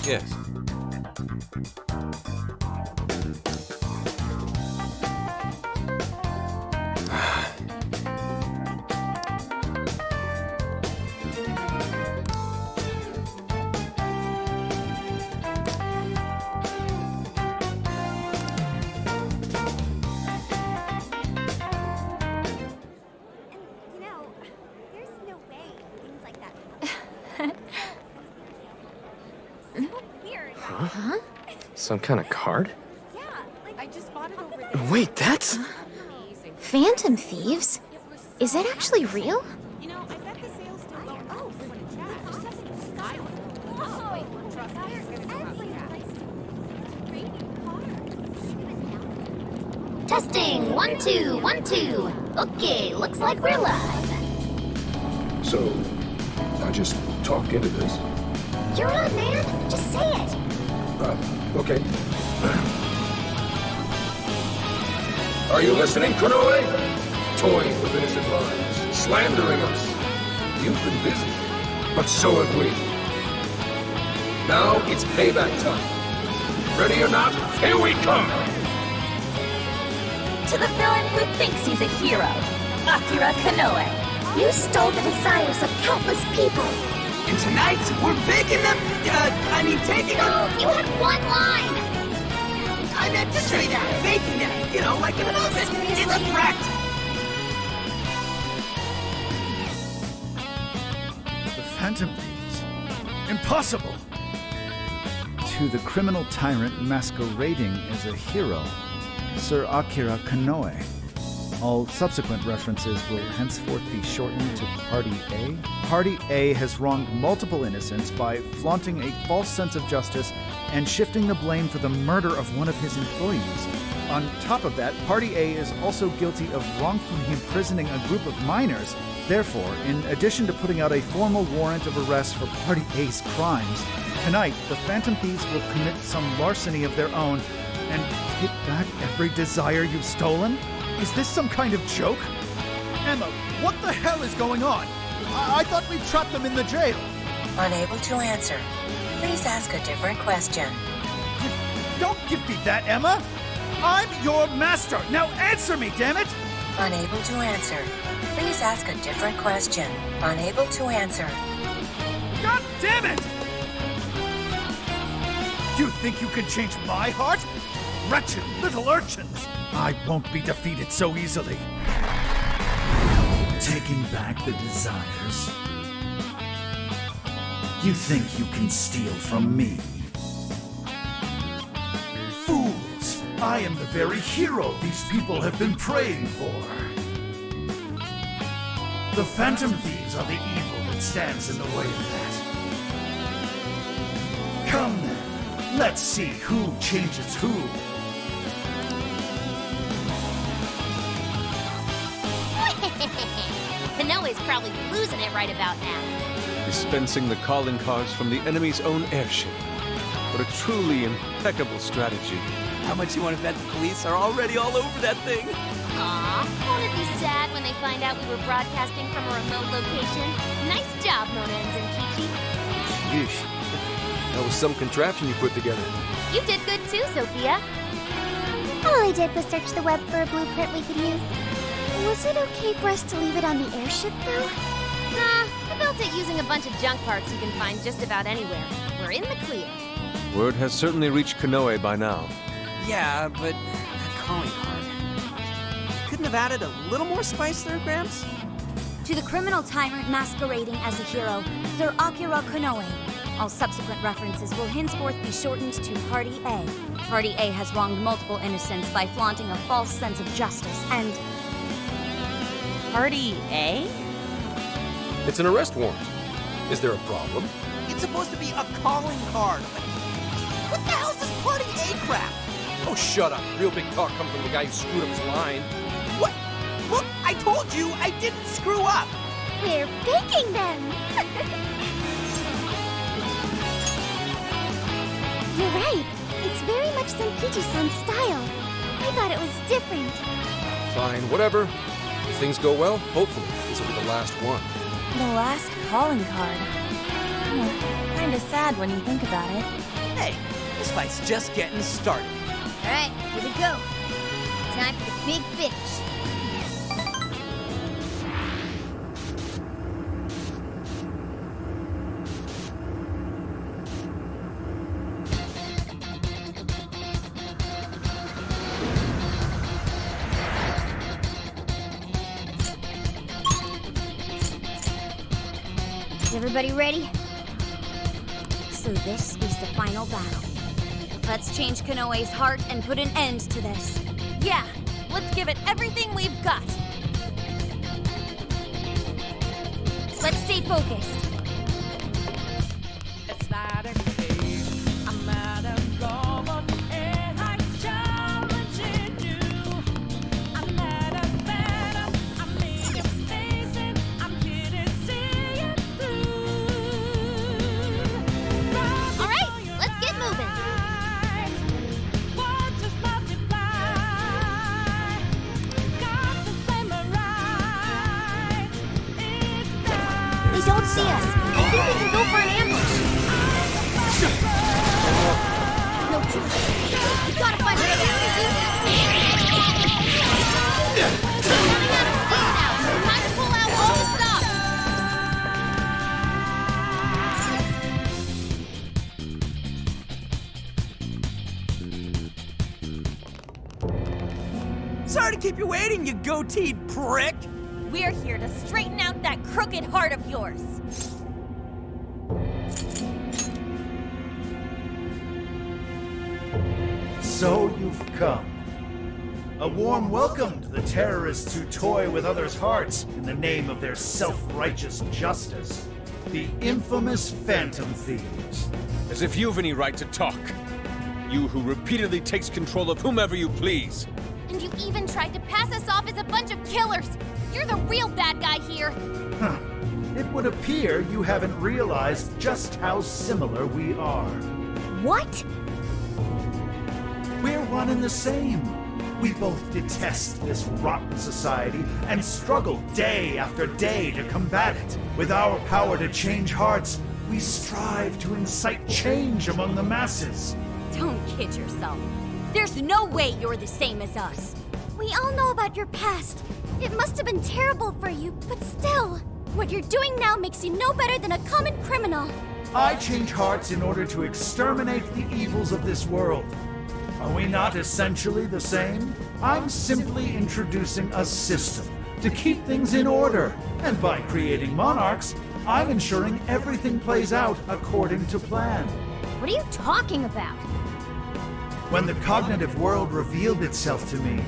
Yes. There's no way things like that. So weird. Huh? Some kind of card? Yeah, like I just bought it over there. Wait, that's... Phantom Thieves? Is that actually real? You know, I bet the sales still going on. Oh, We're gonna chat. Just have some style. whoa. Trust me, it's gonna go up fast. Testing, 1, 2, 1, 2. Okay, looks like we're live. So, I just talk into this. You're on, man. Just say it. Okay. Are you listening, Konoe? Toying with innocent lives, slandering us. You've been busy, but so have we. Now it's payback time. Ready or not, here we come! To the villain who thinks he's a hero, Akira Konoe. You stole the desires of countless people. And tonight, we're making them, taking them. You had one line. I meant to say that. Making them, like an oven. It's a threat. The Phantom Thieves? Impossible! To the criminal tyrant masquerading as a hero, Sir Akira Konoe. All subsequent references will henceforth be shortened to Party A. Party A has wronged multiple innocents by flaunting a false sense of justice and shifting the blame for the murder of one of his employees. On top of that, Party A is also guilty of wrongfully imprisoning a group of minors. Therefore, in addition to putting out a formal warrant of arrest for Party A's crimes, tonight the Phantom Thieves will commit some larceny of their own and take back every desire you've stolen? Is this some kind of joke? Emma, what the hell is going on? I thought we trapped them in the jail. Unable to answer. Please ask a different question. Don't give me that, Emma! I'm your master! Now answer me, damn it! Unable to answer. Please ask a different question. Unable to answer. God damn it! You think you can change my heart? Wretched little urchins! I won't be defeated so easily. Taking back the desires. You think you can steal from me? Fools! I am the very hero these people have been praying for. The Phantom Thieves are the evil that stands in the way of that. Come then, let's see who changes who. Konoe's probably losing it right about now. Dispensing the calling cards from the enemy's own airship. What a truly impeccable strategy. How much you want to bet the police are already all over that thing? Aw, won't it be sad when they find out we were broadcasting from a remote location? Nice job, Mona and Zenkichi. Yeesh. That was some contraption you put together. You did good too, Sophia. All I did was search the web for a blueprint we could use. Was it okay for us to leave it on the airship, though? Nah, I built it using a bunch of junk parts you can find just about anywhere. We're in the clear. Word has certainly reached Konoe by now. Yeah, but that calling card. Couldn't have added a little more spice there, Gramps? To the criminal tyrant masquerading as a hero, Sir Akira Konoe. All subsequent references will henceforth be shortened to Party A. Party A has wronged multiple innocents by flaunting a false sense of justice and... Party A? It's an arrest warrant. Is there a problem? It's supposed to be a calling card. What the hell's this Party A crap? Oh, shut up. Real big talk comes from the guy who screwed up his line. What? Look, I told you I didn't screw up. We're baking them! You're right. It's very much Zenkichi-san's style. I thought it was different. Fine, whatever. If things go well, hopefully this will be the last one. The last calling card. I Kinda sad when you think about it. Hey, this fight's just getting started. Alright, here we go. Time for the big finish. Everybody ready? So this is the final battle. Let's change Konoe's heart and put an end to this. Yeah, let's give it everything we've got. Let's stay focused. It's not a case. I'm not a robot, and I'm challenging you. I'm not a phantom. I'm making faces. I'm here to see it through. All right, let's get moving. Watch us multiply. Got the flame right. It's time. They don't see us. I think we can go for an ambush. No choice. We gotta find a way to do this. We're running out of steam now. Time to pull out all the stops. Sorry to keep you waiting, you goateed prick! We're here to straighten out that crooked heart of yours. So you've come. A warm welcome to the terrorists who toy with others' hearts in the name of their self-righteous justice. The infamous Phantom Thieves. As if you've any right to talk. You who repeatedly takes control of whomever you please. And you even tried to pass us off as a bunch of killers. You're the real bad guy here. Huh. It would appear you haven't realized just how similar we are. What? We're one and the same. We both detest this rotten society and struggle day after day to combat it. With our power to change hearts, we strive to incite change among the masses. Don't kid yourself. There's no way you're the same as us. We all know about your past. It must have been terrible for you, but still, what you're doing now makes you no better than a common criminal. I change hearts in order to exterminate the evils of this world. Are we not essentially the same? I'm simply introducing a system to keep things in order, and by creating monarchs, I'm ensuring everything plays out according to plan. What are you talking about? When the cognitive world revealed itself to me,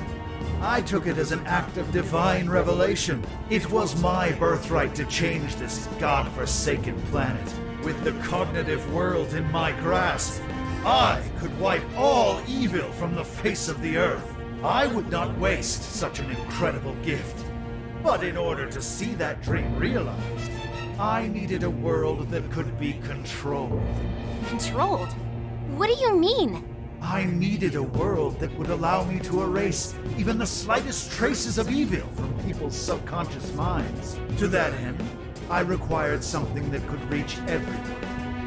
I took it as an act of divine revelation. It was my birthright to change this god-forsaken planet. With the cognitive world in my grasp, I could wipe all evil from the face of the earth. I would not waste such an incredible gift. But in order to see that dream realized, I needed a world that could be controlled. Controlled? What do you mean? I needed a world that would allow me to erase even the slightest traces of evil from people's subconscious minds. To that end, I required something that could reach everyone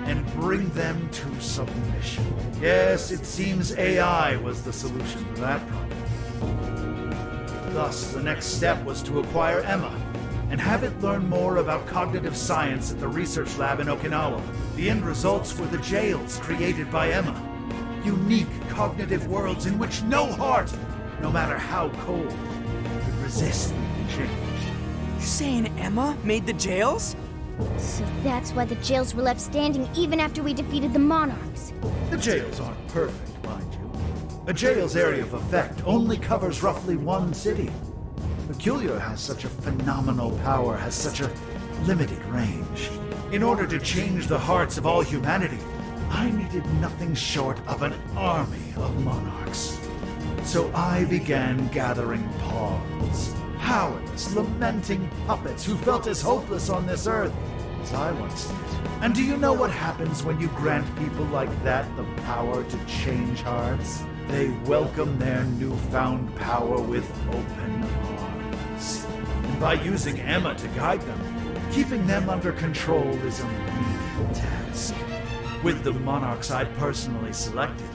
and bring them to submission. Yes, it seems AI was the solution to that problem. Thus, the next step was to acquire Emma and have it learn more about cognitive science at the research lab in Okinawa. The end results were the jails created by Emma. Unique cognitive worlds in which no heart, no matter how cold, could resist change. You saying Emma made the jails? So that's why the jails were left standing even after we defeated the monarchs. The jails aren't perfect, mind you. A jail's area of effect only covers roughly one city. Akira has such a phenomenal power, has such a limited range. In order to change the hearts of all humanity, I needed nothing short of an army of monarchs. So I began gathering pawns, powerless, lamenting puppets who felt as hopeless on this earth as I once did. And do you know what happens when you grant people like that the power to change hearts? They welcome their newfound power with open arms. And by using Emma to guide them, keeping them under control is a menial task. With the monarchs I'd personally selected,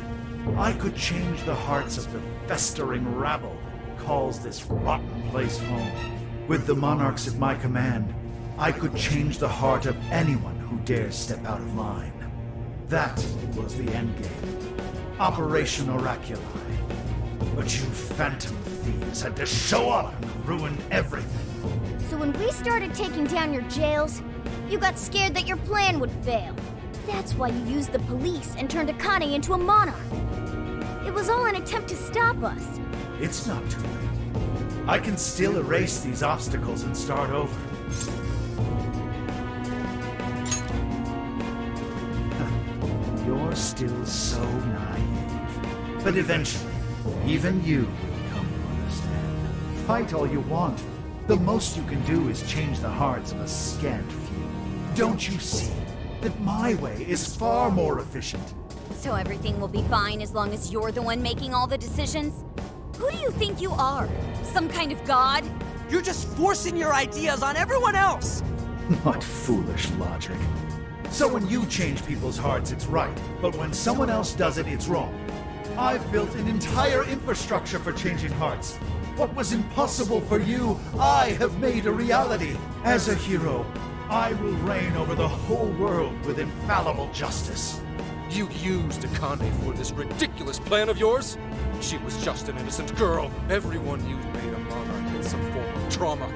I could change the hearts of the festering rabble that calls this rotten place home. With the monarchs at my command, I could change the heart of anyone who dares step out of line. That was the endgame. Operation Oraculi. But you Phantom Thieves had to show up and ruin everything. So when we started taking down your jails, you got scared that your plan would fail. That's why you used the police and turned Akane into a monarch. It was all an attempt to stop us. It's not too late. I can still erase these obstacles and start over. You're still so naive. But eventually, even you will come to understand. Fight all you want. The most you can do is change the hearts of a scant few. Don't you see that my way is far more efficient? So everything will be fine as long as you're the one making all the decisions? Who do you think you are? Some kind of god? You're just forcing your ideas on everyone else! What foolish logic. So when you change people's hearts, it's right. But when someone else does it, it's wrong. I've built an entire infrastructure for changing hearts. What was impossible for you, I have made a reality. As a hero, I will reign over the whole world with infallible justice. You used Akane for this ridiculous plan of yours? She was just an innocent girl. Everyone you made a monarch had some form of trauma.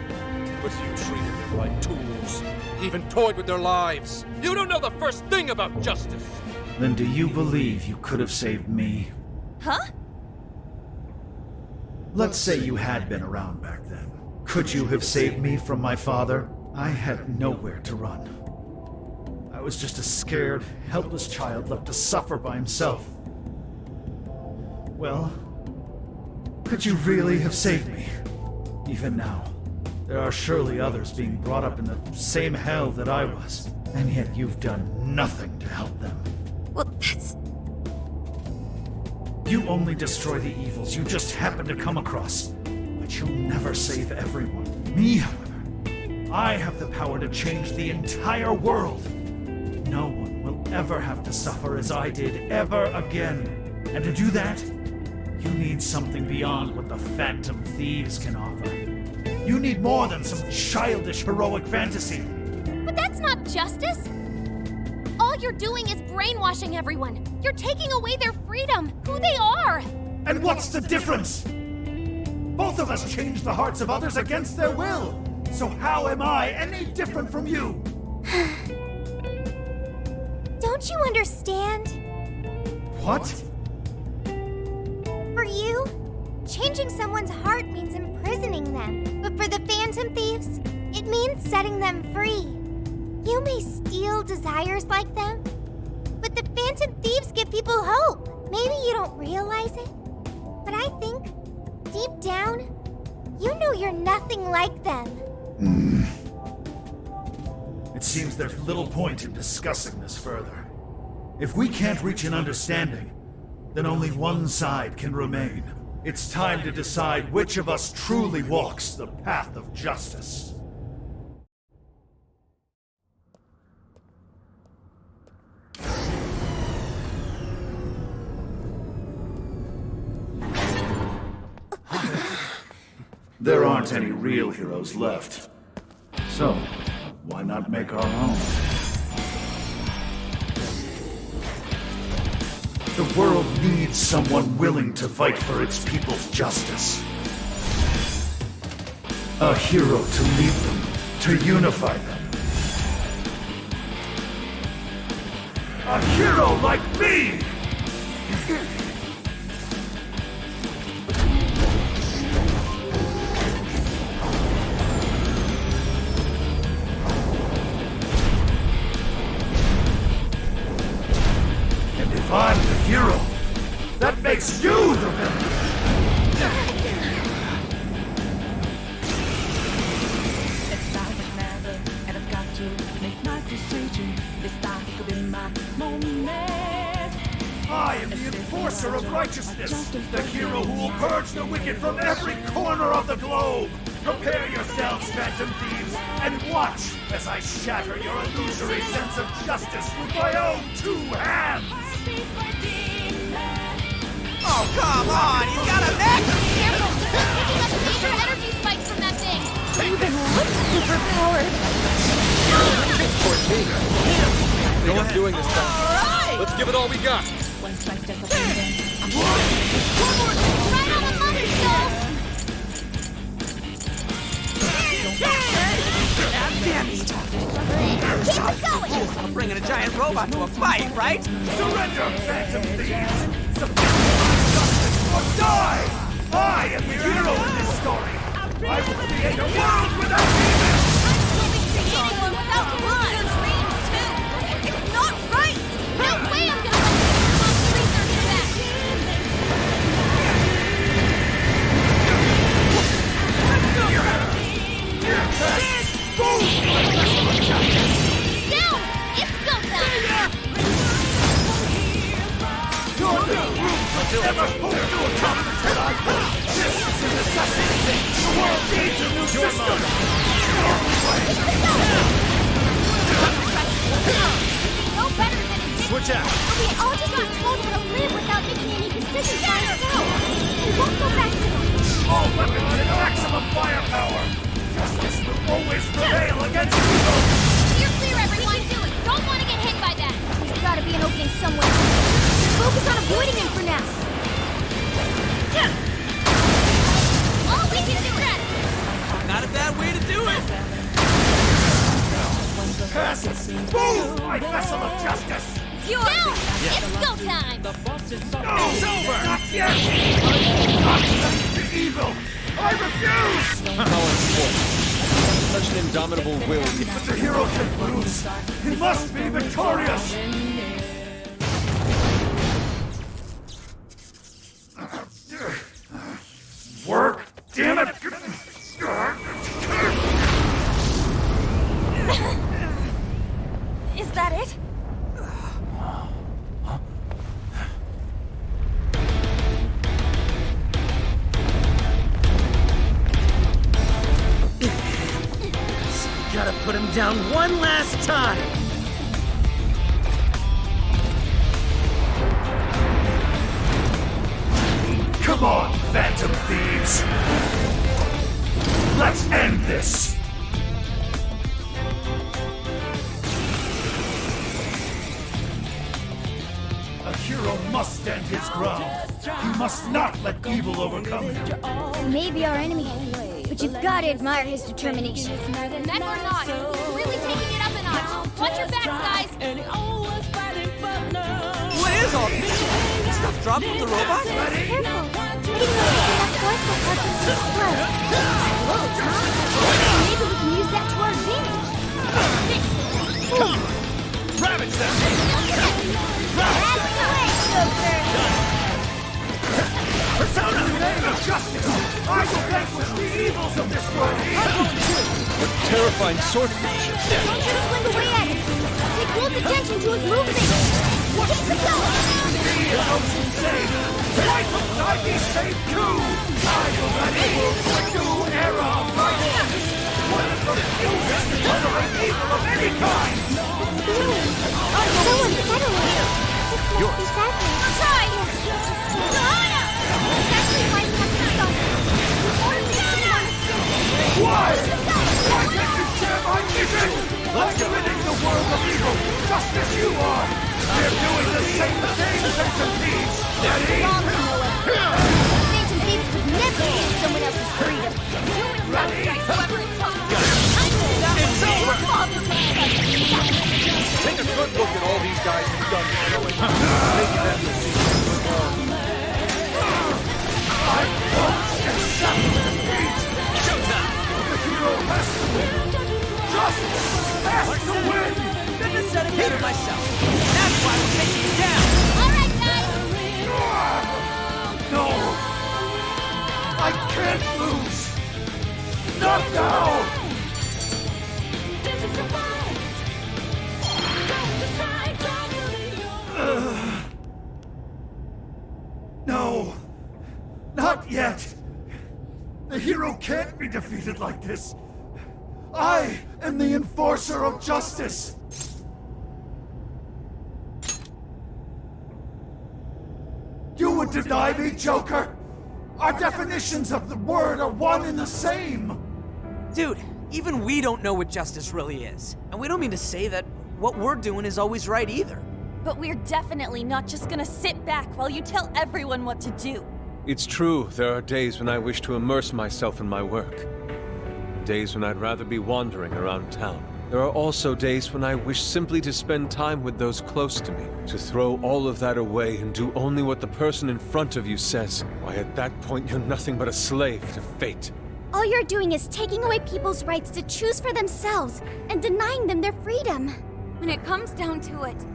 But you treated them like tools. Even toyed with their lives. You don't know the first thing about justice. Then do you believe you could have saved me? Huh? Let's say you had been around back then. Could you have saved me from my father? I had nowhere to run. I was just a scared, helpless child left to suffer by himself. Well, could you really have saved me? Even now, there are surely others being brought up in the same hell that I was, and yet you've done nothing to help them. Well, that's... You only destroy the evils you just happen to come across, but you'll never save everyone. Me, however, I have the power to change the entire world. No one will ever have to suffer as I did ever again. And to do that, you need something beyond what the Phantom Thieves can offer. You need more than some childish heroic fantasy. But that's not justice! All you're doing is brainwashing everyone. You're taking away their freedom, who they are! And what's the difference? Both of us changed the hearts of others against their will. So how am I any different from you? Don't you understand? What? For you, changing someone's heart means imprisoning them. But for the Phantom Thieves, it means setting them free. You may steal desires like them, but the Phantom Thieves give people hope. Maybe you don't realize it, but I think, deep down, you know you're nothing like them. It seems there's little point in discussing this further. If we can't reach an understanding, then only one side can remain. It's time to decide which of us truly walks the path of justice. There aren't any real heroes left. So, why not make our own? The world needs someone willing to fight for its people's justice. A hero to lead them, to unify them. A hero like me! If I'm the hero, that makes you the villain! It's doesn't matter, and I've got to make my decision. This time could be my moment. I am the enforcer of righteousness, the hero who will purge the wicked from every corner of the globe! Prepare yourselves, Phantom Thieves, and watch as I shatter your illusory sense of justice with my own 2 hands! Oh, come on! You got a neck! Careful! Picking up major energy spikes from that thing! Even looks superpowered. No one's doing this time. Alright! Let's give it all we got. Right on the mother's soul! Damn it! Keep it going! I'm bringing a giant robot to a fight, right? Surrender, Phantom Thieves! Justice or die! I am the hero in this story! I will create a world without demons! We'll be creating one without blood! Dreams, too! It's not right! No way I'm gonna let you research that! Down! It's go time! Never hope to accomplish what I want! This is a necessity! The world needs a new system! No better than it did. Switch out. We all just got told how to live without making any decisions by ourselves. We won't go back to that. All weapons at maximum firepower! Justice will always prevail against evil! You're clear, everyone. Do it. Don't want to get hit by that. There's gotta be an opening somewhere. Focus on avoiding him for now. All we can do that. Not a bad way to do it! Curses! Move, my vessel of justice! You're down. It's go time. No! It's over! Not yet! Not to evil! I refuse! Power and force. Such an indomitable will. But the hero can lose! He must be victorious! Work! Damn it! Is that it? Gotta put him down one last time! Come on, Phantom Thieves! Let's end this! A hero must stand his ground. He must not let evil overcome him. He may be our enemy, but you've got to admire his determination. Mech or not, he's really taking it up a notch. Watch your backs, guys. What is all this? Stuff dropped from the robot? Careful! Hitting those with enough force will cause them to explode. Whoa, Tom. Maybe we can use that to our advantage. Ravage them! That's the way, Joker. Persona! In the name of justice! I will vanquish the evils of this world! What terrifying swordmanship. Don't just swing away at him. Pay close attention to his movements. Keep it going. Be those who save! Why couldn't I be saved too? I will let evil to a new era of righteousness! One of the fewest to tolerate evil of any kind! So unsettling. This must be sadness. I'll try. That's actually why we have to stop. Why? Why can't you share my mission? I'm ridding the world of evil, just as you are! We're doing the same thing, Phantom Thieves! Ready? Phantom Thieves would never take someone else's freedom. Ready? It's over! Take a good look at all these guys have done to Konoe. Making them the I won't accept defeat! Showtime! The hero has to win! Justice has to win! Didn't set it better myself. That's why we're taking you down! All right, guys. No! I can't lose! Not now! No! Not yet! The hero can't be defeated like this. I am the enforcer of justice. You would deny me, Joker? Our definitions of the word are one and the same. Dude, even we don't know what justice really is. And we don't mean to say that what we're doing is always right either. But we're definitely not just gonna sit back while you tell everyone what to do. It's true, there are days when I wish to immerse myself in my work. Days when I'd rather be wandering around town. There are also days when I wish simply to spend time with those close to me, to throw all of that away and do only what the person in front of you says. Why, at that point, you're nothing but a slave to fate. All you're doing is taking away people's rights to choose for themselves and denying them their freedom. When it comes down to it,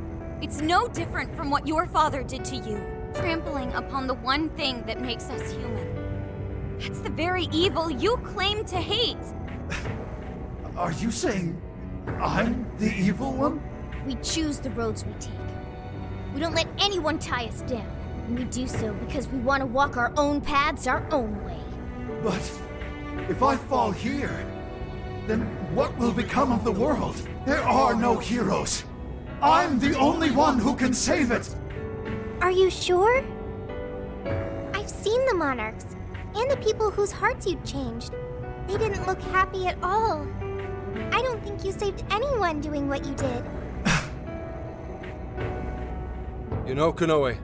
it's no different from what your father did to you, trampling upon the one thing that makes us human. That's the very evil you claim to hate. Are you saying I'm the evil one? We choose the roads we take. We don't let anyone tie us down. And we do so because we want to walk our own paths our own way. But if I fall here, then what will become of the world? There are no heroes. I'm the only one who can save it. Are you sure? I've seen the monarchs, and the people whose hearts you changed. They didn't look happy at all. I don't think you saved anyone doing what you did. You know, Konoe,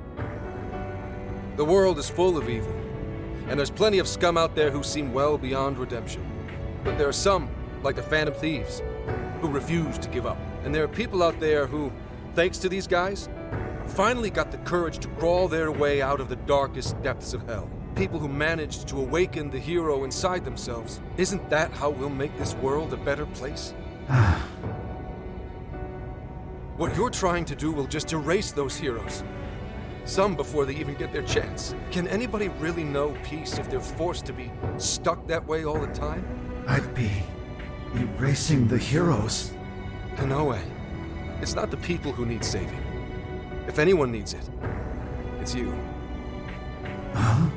the world is full of evil, and there's plenty of scum out there who seem well beyond redemption. But there are some, like the Phantom Thieves, who refuse to give up. And there are people out there who, thanks to these guys, finally got the courage to crawl their way out of the darkest depths of hell. People who managed to awaken the hero inside themselves. Isn't that how we'll make this world a better place? What you're trying to do will just erase those heroes. Some before they even get their chance. Can anybody really know peace if they're forced to be stuck that way all the time? I'd be erasing the heroes. Konoe, it's not the people who need saving. If anyone needs it, it's you. Huh?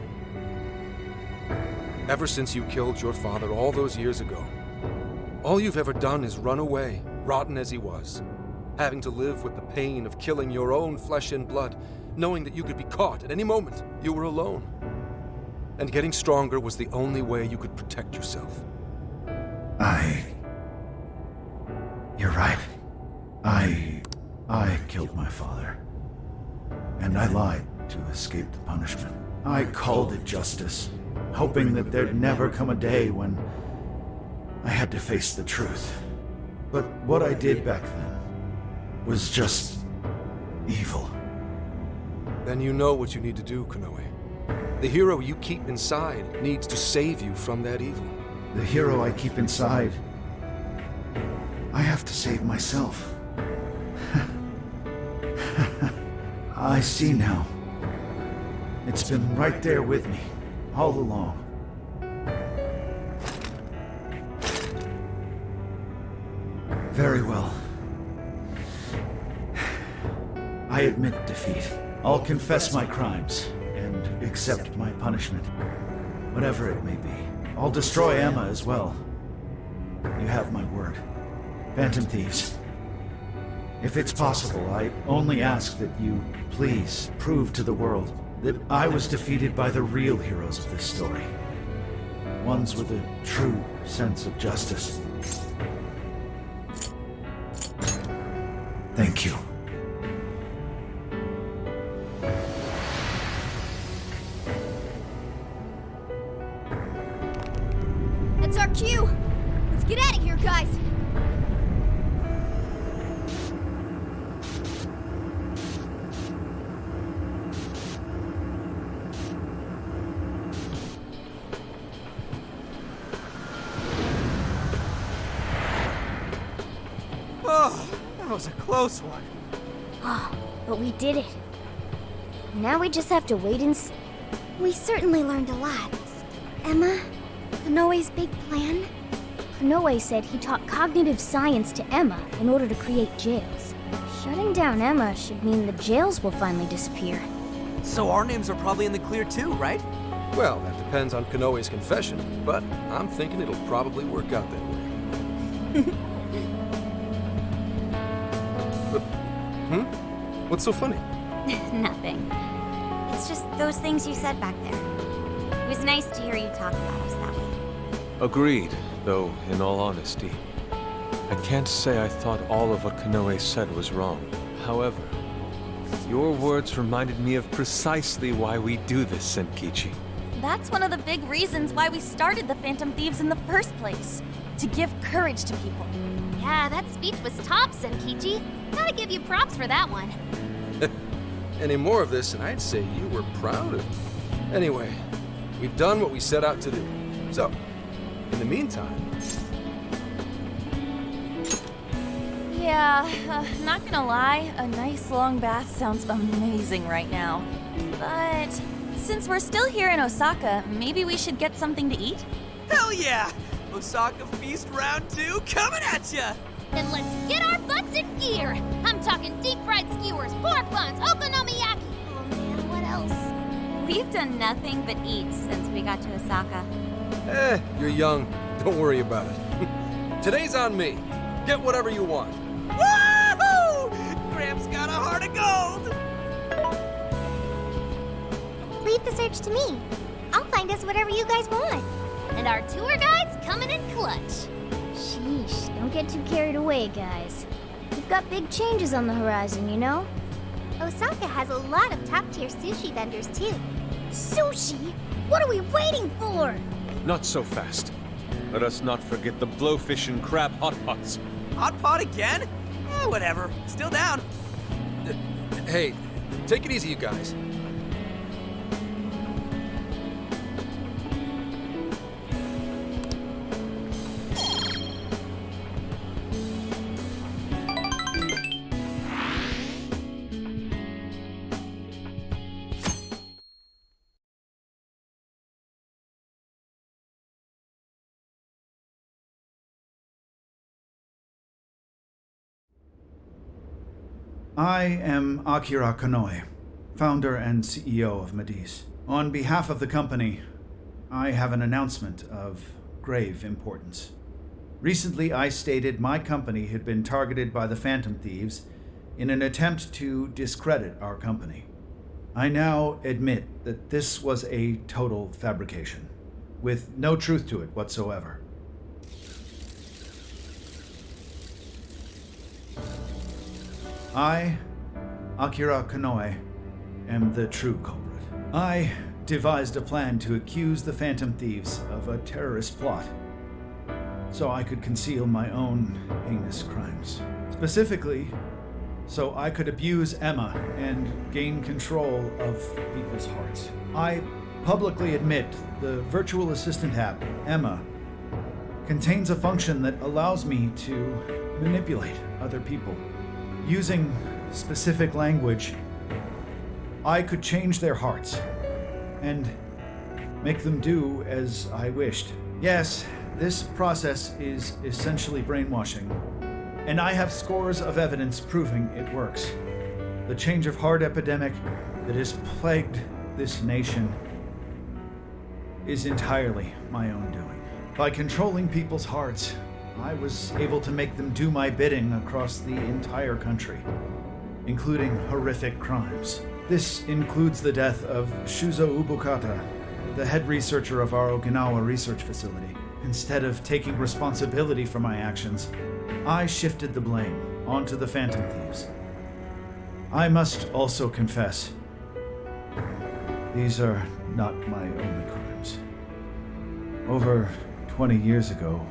Ever since you killed your father all those years ago, all you've ever done is run away, rotten as he was, having to live with the pain of killing your own flesh and blood, knowing that you could be caught at any moment. You were alone. And getting stronger was the only way you could protect yourself. You're right. I killed my father. And I lied to escape the punishment. I called it justice, hoping that there'd never come a day when I had to face the truth. But what I did back then was just evil. Then you know what you need to do, Konoe. The hero you keep inside needs to save you from that evil. The hero I keep inside, I have to save myself. I see now. It's been right there with me, all along. Very well. I admit defeat. I'll confess my crimes and accept my punishment, whatever it may be. I'll destroy Emma as well. You have my word. Phantom Thieves. If it's possible, I only ask that you please prove to the world that I was defeated by the real heroes of this story. Ones with a true sense of justice. Thank you. That's our cue! Let's get out of here, guys! Oh, that was a close one. Oh, but we did it. Now we just have to wait and see. We certainly learned a lot. Emma, Konoe's big plan? Konoe said he taught cognitive science to Emma in order to create jails. Shutting down Emma should mean the jails will finally disappear. So our names are probably in the clear too, right? Well, that depends. depends on Konoe's confession, but I'm thinking it'll probably work out that way. What's so funny? Nothing. It's just those things you said back there. It was nice to hear you talk about us that way. Agreed, though, in all honesty, I can't say I thought all of what Konoe said was wrong. However, your words reminded me of precisely why we do this, Senkichi. That's one of the big reasons why we started the Phantom Thieves in the first place. To give courage to people. Yeah, that speech was top, Senkichi. Gotta give you props for that one. Any more of this, and I'd say you were proud of me. Anyway, we've done what we set out to do. So, in the meantime... Yeah, not gonna lie, a nice long bath sounds amazing right now. But since we're still here in Osaka, maybe we should get something to eat? Hell yeah! Osaka Feast Round 2 coming at ya! Then let's get our butts in gear! I'm talking deep-fried skewers, pork buns, okonomiyaki! Oh man, what else? We've done nothing but eat since we got to Osaka. You're young. Don't worry about it. Today's on me. Get whatever you want. Woohoo! Gramps got a heart of gold! Leave the search to me. I'll find us whatever you guys want. And our tour guide's coming in clutch. Sheesh, don't get too carried away, guys. We've got big changes on the horizon, you know? Osaka has a lot of top-tier sushi vendors, too. Sushi? What are we waiting for? Not so fast. Let us not forget the blowfish and crab hot pots. Hot pot again? Whatever. Still down. Hey, take it easy, you guys. I am Akira Konoe, founder and CEO of Mediz. On behalf of the company, I have an announcement of grave importance. Recently, I stated my company had been targeted by the Phantom Thieves in an attempt to discredit our company. I now admit that this was a total fabrication, with no truth to it whatsoever. I, Akira Konoe, am the true culprit. I devised a plan to accuse the Phantom Thieves of a terrorist plot, so I could conceal my own heinous crimes. Specifically, so I could abuse Emma and gain control of people's hearts. I publicly admit the virtual assistant app, Emma, contains a function that allows me to manipulate other people. Using specific language, I could change their hearts and make them do as I wished. Yes, this process is essentially brainwashing, and I have scores of evidence proving it works. The change of heart epidemic that has plagued this nation is entirely my own doing. By controlling people's hearts, I was able to make them do my bidding across the entire country, including horrific crimes. This includes the death of Shuzo Ubukata, the head researcher of our Okinawa research facility. Instead of taking responsibility for my actions, I shifted the blame onto the Phantom Thieves. I must also confess, these are not my only crimes. Over 20 years ago,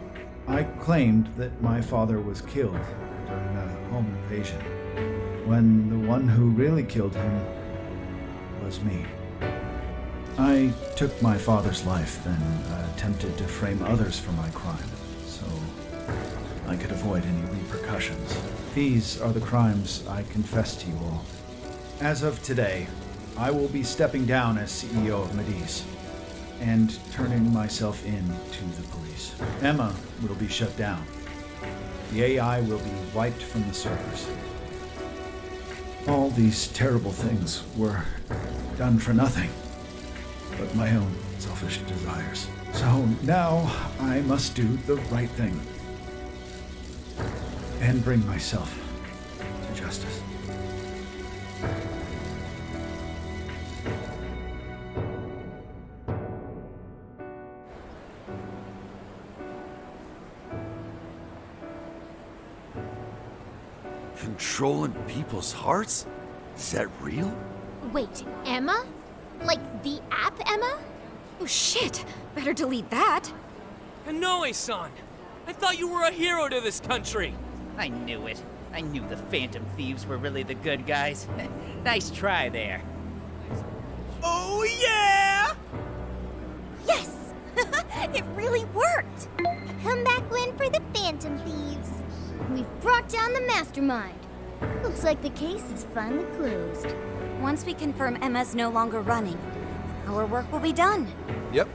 I claimed that my father was killed during a home invasion, when the one who really killed him was me. I took my father's life, then attempted to frame others for my crime, so I could avoid any repercussions. These are the crimes I confess to you all. As of today, I will be stepping down as CEO of Mediz and turning myself in to the police. Emma will be shut down. The AI will be wiped from the servers. All these terrible things were done for nothing but my own selfish desires. So now I must do the right thing and bring myself to justice. Controlling people's hearts? Is that real? Wait, Emma? Like the app Emma? Oh shit! Better delete that. Konoe-san! I thought you were a hero to this country! I knew it. I knew the Phantom Thieves were really the good guys. Nice try there. Oh yeah! Yes! It really worked! A comeback win for the Phantom Thieves. We've brought down the mastermind. Looks like the case is finally closed. Once we confirm Emma's no longer running, our work will be done. Yep.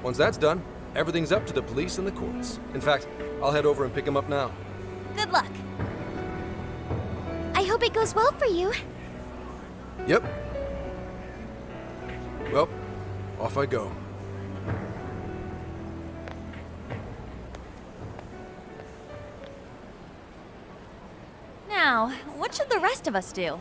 Once that's done, everything's up to the police and the courts. In fact, I'll head over and pick him up now. Good luck. I hope it goes well for you. Yep. Well, off I go. Now, what should the rest of us do?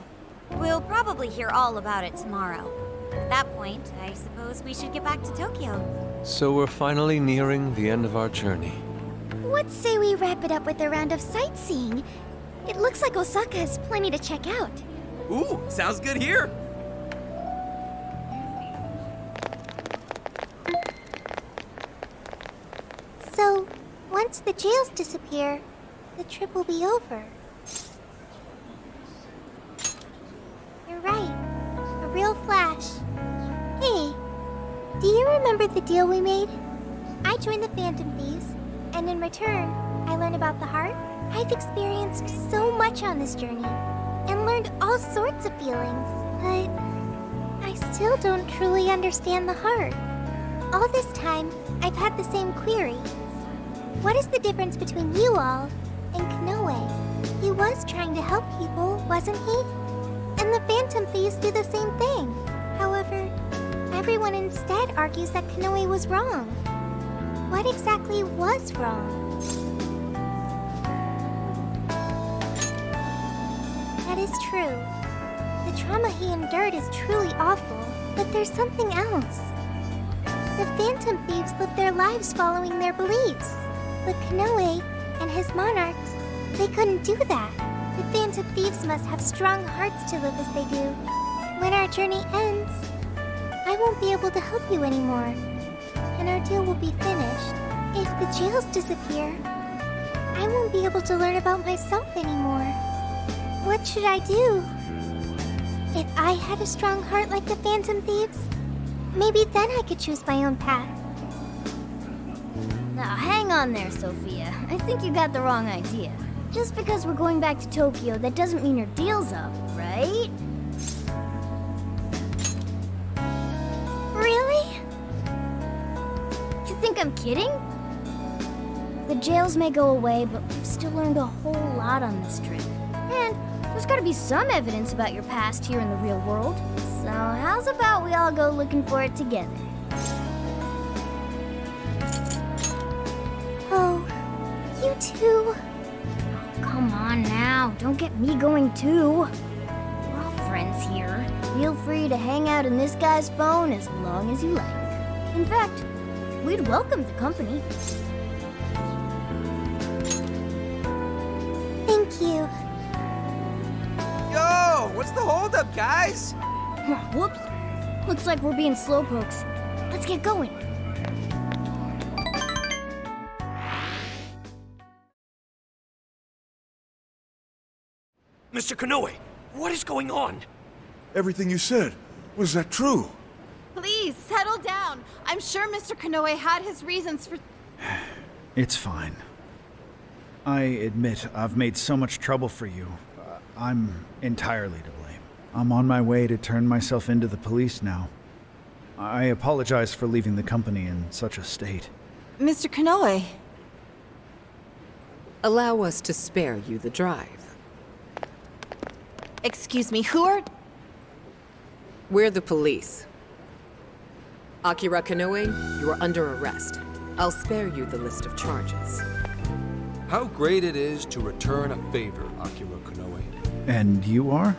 We'll probably hear all about it tomorrow. At that point, I suppose we should get back to Tokyo. So we're finally nearing the end of our journey. What say we wrap it up with a round of sightseeing? It looks like Osaka has plenty to check out. Ooh, sounds good here! So, once the jails disappear, the trip will be over. You're right. A real flash. Hey, do you remember the deal we made? I joined the Phantom Thieves, and in return, I learned about the heart. I've experienced so much on this journey, and learned all sorts of feelings, but I still don't truly understand the heart. All this time, I've had the same query. What is the difference between you all and Konoe? He was trying to help people, wasn't he? And the Phantom Thieves do the same thing. However, everyone instead argues that Konoe was wrong. What exactly was wrong? That is true. The trauma he endured is truly awful, but there's something else. The Phantom Thieves live their lives following their beliefs. But Konoe and his monarchs, they couldn't do that. The Phantom Thieves must have strong hearts to live as they do. When our journey ends, I won't be able to help you anymore, and our deal will be finished. If the jails disappear, I won't be able to learn about myself anymore. What should I do? If I had a strong heart like the Phantom Thieves, maybe then I could choose my own path. Now, hang on there, Sophia. I think you got the wrong idea. Just because we're going back to Tokyo, that doesn't mean your deal's up, right? Really? You think I'm kidding? The jails may go away, but we've still learned a whole lot on this trip. And there's gotta be some evidence about your past here in the real world. So how's about we all go looking for it together? Oh, you too? Come on now, don't get me going too. We're all friends here. Feel free to hang out in this guy's phone as long as you like. In fact, we'd welcome the company. Thank you. Yo, what's the holdup, guys? Whoops. Looks like we're being slowpokes. Let's get going. Mr. Konoe, what is going on? Everything you said, was that true? Please, settle down. I'm sure Mr. Konoe had his reasons for... It's fine. I admit I've made so much trouble for you. I'm entirely to blame. I'm on my way to turn myself into the police now. I apologize for leaving the company in such a state. Mr. Konoe. Allow us to spare you the drive. Excuse me, who are... We're the police. Akira Konoe, you are under arrest. I'll spare you the list of charges. How great it is to return a favor, Akira Konoe. And you are?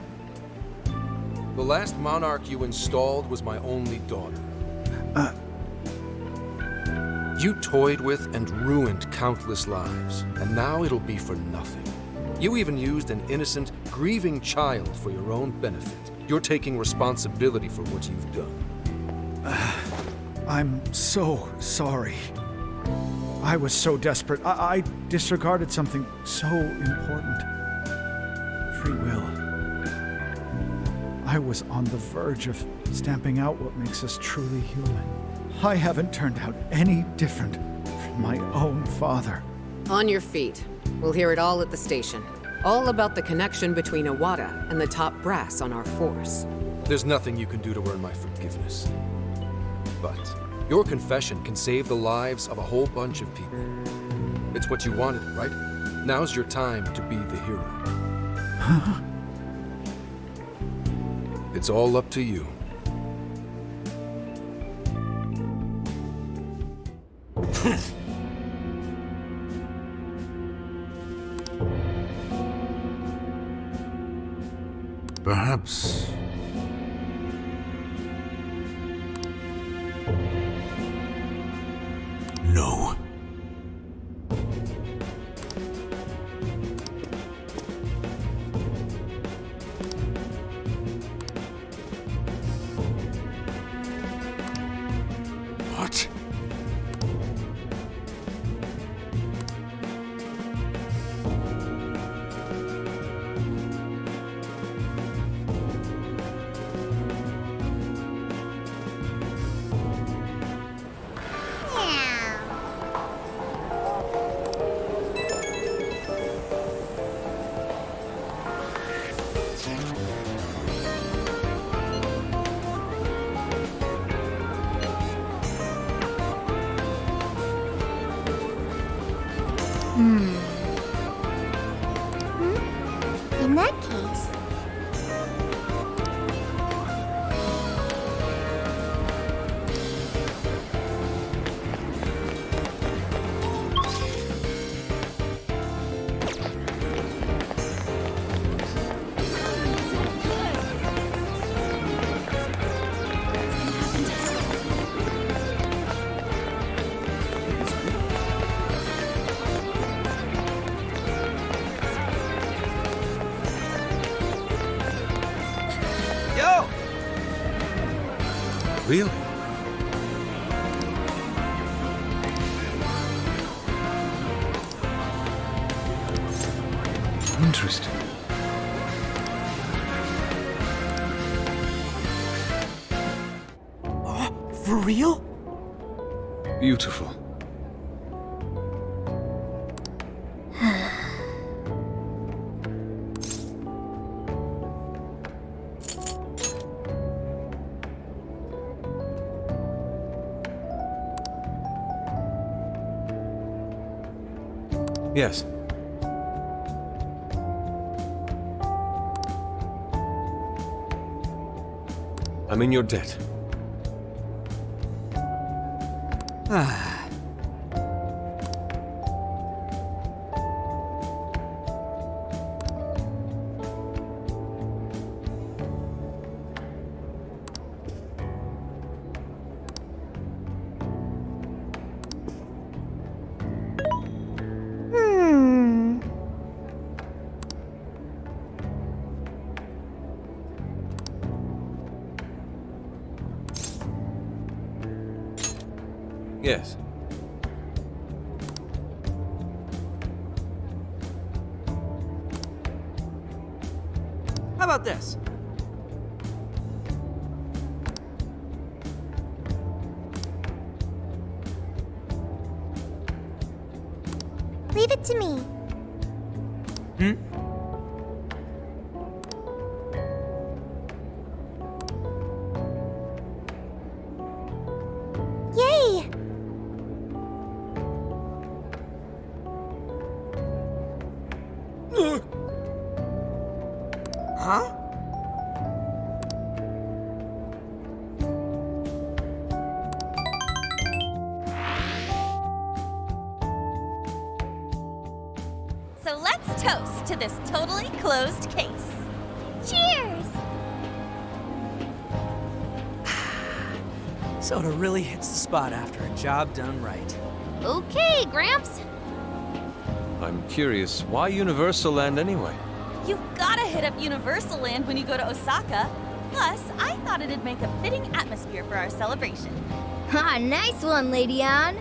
The last monarch you installed was my only daughter. You toyed with and ruined countless lives, and now it'll be for nothing. You even used an innocent, grieving child for your own benefit. You're taking responsibility for what you've done. I'm so sorry. I was so desperate. I disregarded something so important. Free will. I was on the verge of stamping out what makes us truly human. I haven't turned out any different from my own father. On your feet. We'll hear it all at the station. All about the connection between Iwata and the top brass on our force. There's nothing you can do to earn my forgiveness. But your confession can save the lives of a whole bunch of people. It's what you wanted, right? Now's your time to be the hero. It's all up to you. Perhaps... No. What? In that case... Yo! Really? Interesting. For real? Beautiful. Yes. I'm in your debt. Yes. How about this? Leave it to me. Yay! Huh? So let's toast to this totally closed case. Cheers! Soda really hits the spot after a job done right. Okay, Gramps. I'm curious, why Universal Land anyway? You've gotta hit up Universal Land when you go to Osaka. Plus, I thought it'd make a fitting atmosphere for our celebration. Ha, nice one, Lady Ann.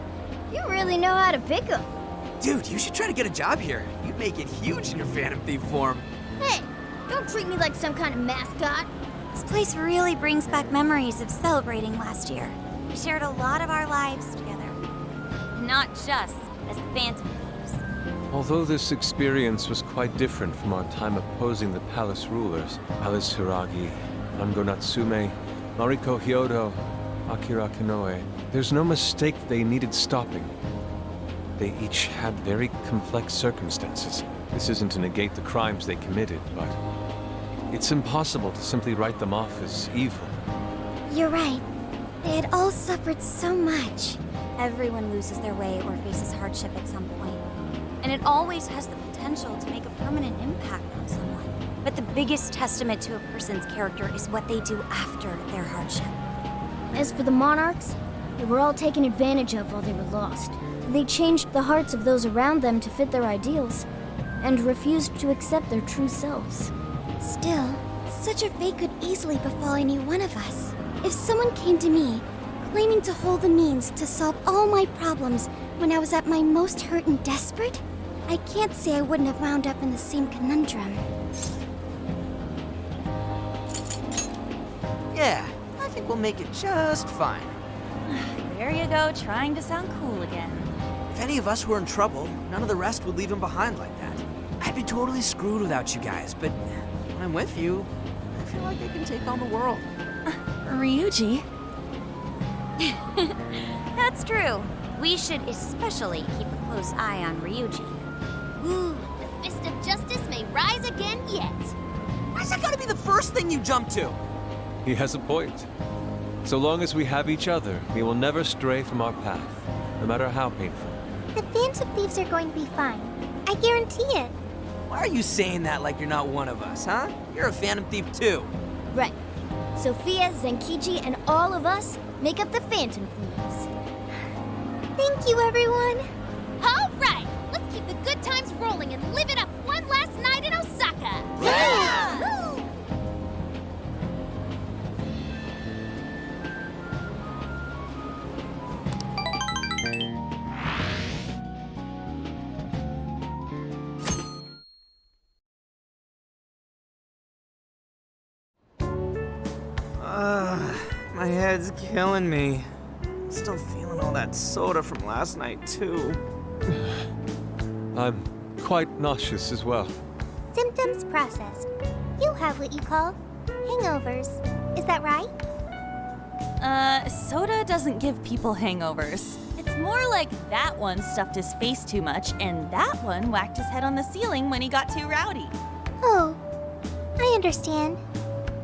You really know how to pick 'em. Dude, you should try to get a job here. You'd make it huge in your Phantom Thief form. Hey, don't treat me like some kind of mascot. This place really brings back memories of celebrating last year. We shared a lot of our lives together. Not just as Phantom Thieves. Although this experience was quite different from our time opposing the palace rulers, Alice Hiragi, Ango Natsume, Mariko Hyodo, Akira Konoe, there's no mistake they needed stopping. They each had very complex circumstances. This isn't to negate the crimes they committed, but it's impossible to simply write them off as evil. You're right. They had all suffered so much. Everyone loses their way or faces hardship at some point. And it always has the potential to make a permanent impact on someone. But the biggest testament to a person's character is what they do after their hardship. As for the monarchs, they were all taken advantage of while they were lost. They changed the hearts of those around them to fit their ideals, and refused to accept their true selves. Still, such a fate could easily befall any one of us. If someone came to me, claiming to hold the means to solve all my problems when I was at my most hurt and desperate, I can't say I wouldn't have wound up in the same conundrum. Yeah, I think we'll make it just fine. There you go, trying to sound cool again. If any of us were in trouble, none of the rest would leave him behind like that. I'd be totally screwed without you guys, but when I'm with you, I feel like I can take on the world. Ryuji? That's true. We should especially keep a close eye on Ryuji. Ooh, the fist of justice may rise again yet. Why's that gotta be the first thing you jump to? He has a point. So long as we have each other, we will never stray from our path, no matter how painful. The Phantom Thieves are going to be fine. I guarantee it. Why are you saying that like you're not one of us, huh? You're a Phantom Thief too. Right. Sophia, Zenkichi, and all of us make up the Phantom Thieves. Thank you, everyone. All right, let's keep the good times rolling and live it up one last night in Osaka. Yeah! My head's killing me. Still feeling all that soda from last night, too. I'm quite nauseous as well. Symptoms processed. You have what you call hangovers. Is that right? Soda doesn't give people hangovers. It's more like that one stuffed his face too much, and that one whacked his head on the ceiling when he got too rowdy. Oh, I understand.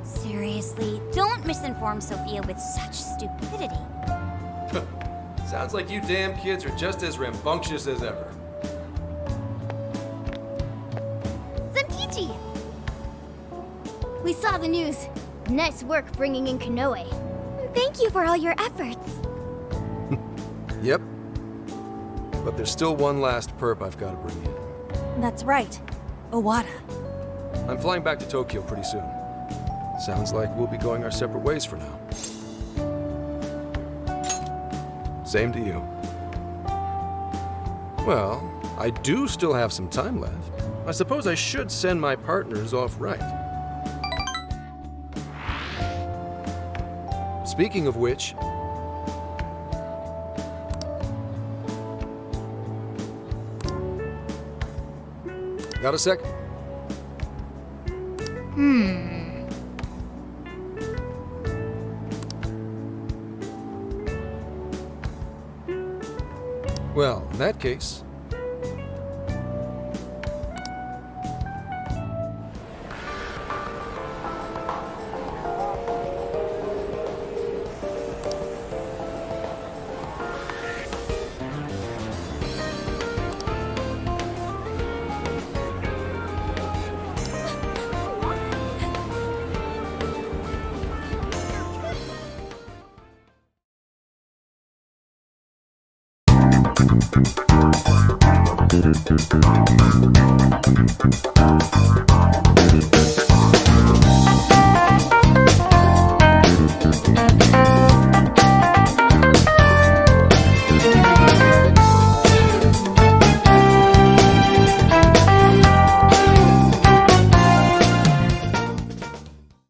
Seriously, don't misinform Sophia with such stupidity. Sounds like you damn kids are just as rambunctious as ever. Zenkichi! We saw the news. Nice work bringing in Konoe. Thank you for all your efforts. Yep. But there's still one last perp I've got to bring in. That's right. Owada. I'm flying back to Tokyo pretty soon. Sounds like we'll be going our separate ways for now. Same to you. Well, I do still have some time left. I suppose I should send my partners off right. Speaking of which, got a sec? Well, in that case,